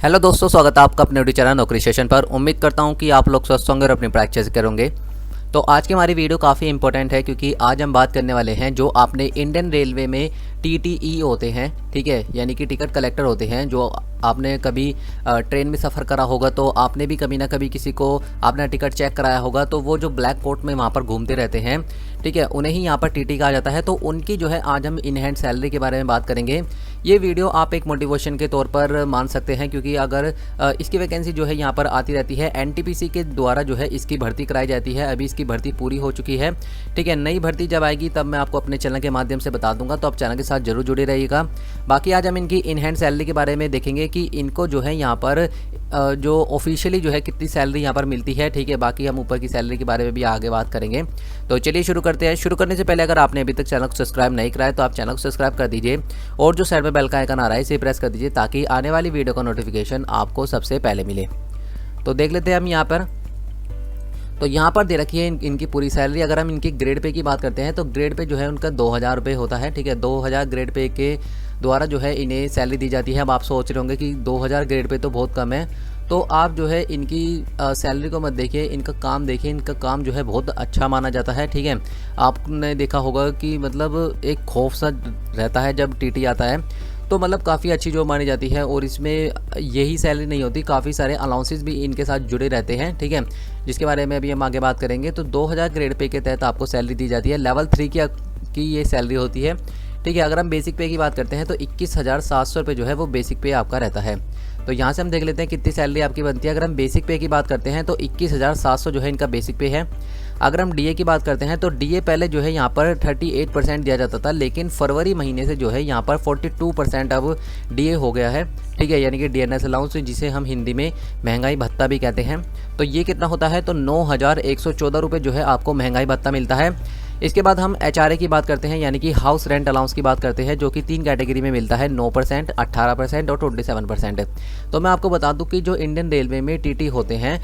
Hello दोस्तों, स्वागत है आपका अपने यूट्यूब चैनल नौकरी सेशन पर। उम्मीद करता हूं कि आप लोग स्वस्थ होंगे और अपनी प्रैक्टिस करोगे। तो आज की हमारी वीडियो काफ़ी इंपॉर्टेंट है क्योंकि आज हम बात करने वाले हैं जो आपने इंडियन रेलवे में टीटीई होते हैं, ठीक है, यानी कि टिकट कलेक्टर होते हैं। जो आपने कभी ट्रेन में सफ़र करा होगा तो आपने भी कभी ना कभी किसी को आपने टिकट चेक कराया होगा, तो वो जो ब्लैक कोट में वहाँ पर घूमते रहते हैं, ठीक है, उन्हें ही यहाँ पर टीटी कहा जाता है। तो उनकी जो है आज हम इन हैंड सैलरी के बारे में बात करेंगे। ये वीडियो आप एक मोटिवेशन के तौर पर मान सकते हैं क्योंकि अगर इसकी वैकेंसी जो है यहाँ पर आती रहती है, एनटीपीसी के द्वारा जो है इसकी भर्ती कराई जाती है। अभी इसकी भर्ती पूरी हो चुकी है, ठीक है। नई भर्ती जब आएगी तब मैं आपको अपने चैनल के माध्यम से बता दूंगा, तो आप चैनल के साथ जरूर जुड़े रहिएगा। बाकी आज हम इनकी इन हैंड सैलरी के बारे में देखेंगे कि इनको जो है यहाँ पर जो ऑफिशियली जो है कितनी सैलरी यहाँ पर मिलती है, ठीक है। बाकी हम ऊपर की सैलरी के बारे में भी आगे बात करेंगे। तो चलिए शुरू करते हैं। शुरू करने से पहले अगर आपने अभी तक चैनल को सब्सक्राइब नहीं कराया तो आप चैनल को सब्सक्राइब कर दीजिए और जो साइड में बेल का आइकन आ रहा है इसे प्रेस कर दीजिए ताकि आने वाली वीडियो का नोटिफिकेशन आपको सबसे पहले मिले। तो देख लेते हैं हम यहाँ पर। तो यहाँ पर दे रखी है इनकी पूरी सैलरी। अगर हम इनकी ग्रेड पे की बात करते हैं तो ग्रेड पे जो है उनका 2000 रुपये होता है, ठीक है। 2000 ग्रेड पे के द्वारा जो है इन्हें सैलरी दी जाती है। अब आप सोच रहे होंगे कि 2000 ग्रेड पे तो बहुत कम है, तो आप जो है इनकी सैलरी को मत देखिए, इनका काम देखिए। इनका काम जो है बहुत अच्छा माना जाता है, ठीक है। आपने देखा होगा कि मतलब एक खौफ सा रहता है जब टीटी आता है, तो मतलब काफ़ी अच्छी जॉब मानी जाती है। और इसमें यही सैलरी नहीं होती, काफ़ी सारे अलाउंसेस भी इनके साथ जुड़े रहते हैं, ठीक है, जिसके बारे में अभी हम आगे बात करेंगे। तो 2000 ग्रेड पे के तहत आपको सैलरी दी जाती है। लेवल 3 की ये सैलरी होती है, ठीक है। अगर हम बेसिक पे की बात करते हैं तो 21,700 रुपये जो है वो बेसिक पे आपका रहता है। तो यहाँ से हम देख लेते हैं कितनी सैलरी आपकी बनती है। अगर हम बेसिक पे की बात करते हैं तो 21,700 जो है इनका बेसिक पे है। अगर हम डीए की बात करते हैं तो डीए पहले जो है यहाँ पर 38% दिया जाता था, लेकिन फरवरी महीने से जो है यहाँ पर 42% अब डीए हो गया है, ठीक है, यानी कि डीएनएस अलाउंस, जिसे हम हिंदी में महंगाई भत्ता भी कहते हैं। तो ये कितना होता है, तो 9,114 रुपये जो है आपको महंगाई भत्ता मिलता है। इसके बाद हम एचआरए की बात करते हैं, यानी कि हाउस रेंट अलाउंस की बात करते हैं, जो कि 3 कैटेगरी में मिलता है, 9%, 18% और 27%। तो मैं आपको बता दूं कि जो इंडियन रेलवे में टीटी होते हैं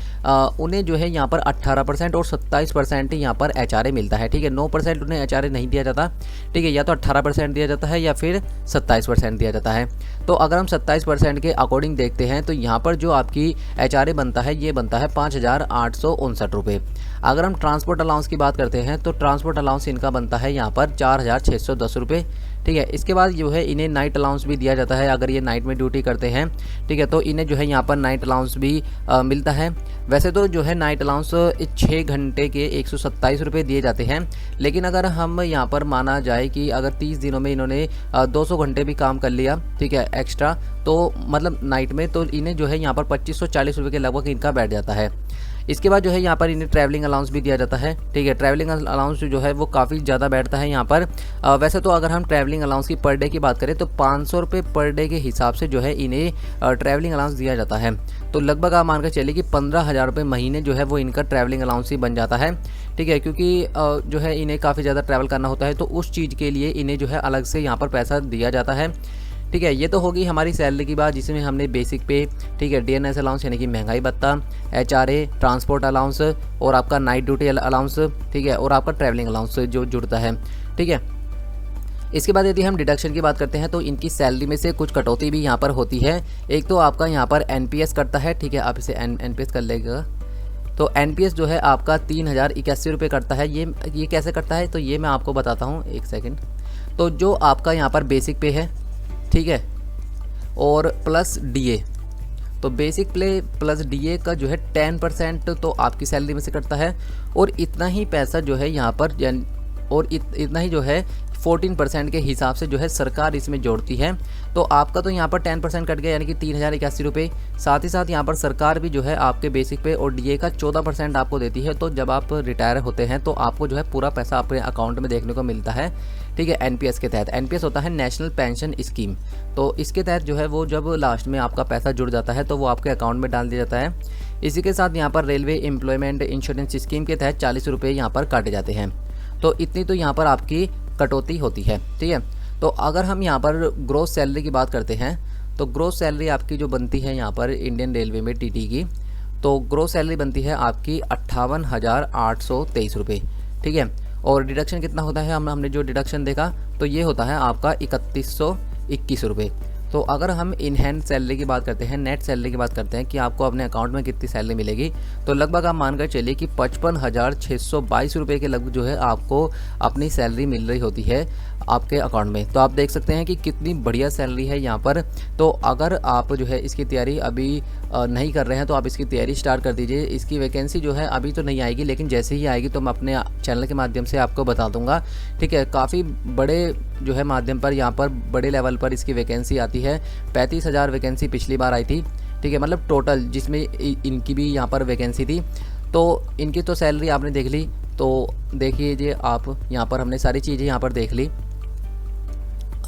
उन्हें जो है यहाँ पर 18% और 27% यहाँ पर एचआरए मिलता है, ठीक है। 9% उन्हें एचआरए नहीं दिया जाता, ठीक है, या तो 18% दिया जाता है या फिर 27% दिया जाता है। तो अगर हम 27% के अकॉर्डिंग देखते हैं तो यहाँ पर जो आपकी एचआरए बनता है ये बनता है 5,859 रुपये। अगर हम ट्रांसपोर्ट अलाउंस की बात करते हैं तो ट्रांसपोर्ट अलाउंस इनका बनता है यहाँ पर 4,610 रुपये, ठीक है। इसके बाद जो है इन्हें नाइट अलाउंस भी दिया जाता है। अगर ये नाइट में ड्यूटी करते हैं, ठीक है, तो इन्हें जो है यहाँ पर नाइट अलाउंस भी मिलता है। वैसे तो जो है नाइट अलाउंस 6 घंटे के 127 रुपये दिए जाते हैं, लेकिन अगर हम यहाँ पर माना जाए कि अगर 30 दिनों में इन्होंने 200 घंटे भी काम कर लिया, ठीक है, एक्स्ट्रा, तो मतलब नाइट में, तो इन्हें जो है यहाँ पर 2540 रुपये के लगभग इनका बैठ जाता है। इसके बाद जो है यहाँ पर इन्हें ट्रैवलिंग अलाउंस भी दिया जाता है, ठीक है। ट्रैवलिंग अलाउंस जो है वो काफ़ी ज़्यादा बैठता है यहाँ पर। वैसे तो अगर हम ट्रैवलिंग अलाउंस की पर डे की बात करें तो 500 रुपये पर डे के हिसाब से जो है इन्हें ट्रैवलिंग अलाउंस दिया जाता है। तो लगभग आप मानकर चलिए कि 15,000 रुपये महीने जो है वो इनका ट्रैवलिंग अलाउंस ही बन जाता है, ठीक है, क्योंकि जो है इन्हें काफ़ी ज़्यादा ट्रैवल करना होता है, तो उस चीज़ के लिए इन्हें जो है अलग से यहाँ पर पैसा दिया जाता है, ठीक है। ये तो होगी हमारी सैलरी की बात, जिसमें हमने बेसिक पे, ठीक है, डीएनएस अलाउंस यानी कि महंगाई भत्ता, एचआरए, ट्रांसपोर्ट अलाउंस और आपका नाइट ड्यूटी अलाउंस, ठीक है, और आपका ट्रैवलिंग अलाउंस जो जुड़ता है, ठीक है। इसके बाद यदि हम डिडक्शन की बात करते हैं तो इनकी सैलरी में से कुछ कटौती भी यहाँ पर होती है। एक तो आपका यहाँ पर एनपीएस करता है, ठीक है, आप इसे एनपीएस कर लेगा। तो एनपीएस जो है आपका 3,081 रुपये करता है। ये कैसे करता है तो ये मैं आपको बताता हूँ, एक सेकेंड। तो जो आपका यहाँ पर बेसिक पे है, ठीक है, और प्लस डीए, तो बेसिक पे प्लस डीए का जो है 10% तो आपकी सैलरी में से कटता है, और इतना ही पैसा जो है यहाँ पर और इतना ही जो है 14% के हिसाब से जो है सरकार इसमें जोड़ती है। तो आपका तो यहाँ पर 10% कट गया, यानी कि 3,081 रुपये। साथ ही साथ यहाँ पर सरकार भी जो है आपके बेसिक पे और डीए का 14% आपको देती है। तो जब आप रिटायर होते हैं तो आपको जो है पूरा पैसा अपने अकाउंट में देखने को मिलता है, ठीक है, एनपीएस के तहत। एनपीएस होता है नेशनल पेंशन स्कीम। तो इसके तहत जो है वो जब लास्ट में आपका पैसा जुड़ जाता है तो वो आपके अकाउंट में डाल दिया जाता है। इसी के साथ यहाँ पर रेलवे एम्प्लॉयमेंट इंश्योरेंस स्कीम के तहत 40 रुपये यहाँ पर काटे जाते हैं। तो इतनी तो यहाँ पर आपकी कटौती होती है, ठीक है। तो अगर हम यहाँ पर ग्रोस सैलरी की बात करते हैं तो ग्रोस सैलरी आपकी जो बनती है यहाँ पर इंडियन रेलवे में टीटी की, तो ग्रोस सैलरी बनती है आपकी 58,823 रुपये, ठीक है। और डिडक्शन कितना होता है, हमने जो डिडक्शन देखा तो ये होता है आपका 3,121 रुपये। तो अगर हम इन हैंड सैलरी की बात करते हैं, नेट सैलरी की बात करते हैं कि आपको अपने अकाउंट में कितनी सैलरी मिलेगी, तो लगभग आप मानकर चलिए कि 55,622 रुपये के लगभग जो है आपको अपनी सैलरी मिल रही होती है आपके अकाउंट में। तो आप देख सकते हैं कि कितनी बढ़िया सैलरी है यहाँ पर। तो अगर आप जो है इसकी तैयारी अभी नहीं कर रहे हैं तो आप इसकी तैयारी स्टार्ट कर दीजिए। इसकी वैकेंसी जो है अभी तो नहीं आएगी, लेकिन जैसे ही आएगी तो मैं अपने चैनल के माध्यम से आपको बता दूंगा, ठीक है। काफ़ी बड़े जो है माध्यम पर यहाँ पर बड़े लेवल पर इसकी वैकेंसी आती है। 35,000 वैकेंसी पिछली बार आई थी, ठीक है, मतलब टोटल जिसमें इनकी भी यहाँ पर वैकेंसी थी। तो इनकी तो सैलरी आपने देख ली। तो देखिए आप यहाँ पर हमने सारी चीज़ें यहाँ पर देख ली।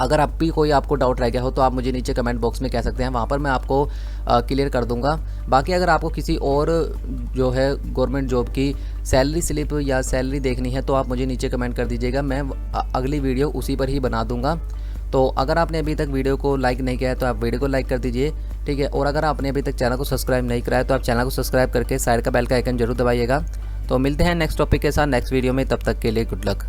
अगर आप भी कोई आपको डाउट रह गया हो तो आप मुझे नीचे कमेंट बॉक्स में कह सकते हैं, वहाँ पर मैं आपको क्लियर कर दूंगा। बाकी अगर आपको किसी और जो है गवर्नमेंट जॉब की सैलरी स्लिप या सैलरी देखनी है तो आप मुझे नीचे कमेंट कर दीजिएगा, मैं अगली वीडियो उसी पर ही बना दूंगा। तो अगर आपने अभी तक वीडियो को लाइक नहीं किया है तो आप वीडियो को लाइक कर दीजिए, ठीक है। और अगर आपने अभी तक चैनल को सब्सक्राइब नहीं कराया तो आप चैनल को सब्सक्राइब करके साइड का बेल का आइकन जरूर दबाइएगा। तो मिलते हैं नेक्स्ट टॉपिक के साथ नेक्स्ट वीडियो में, तब तक के लिए गुड लक।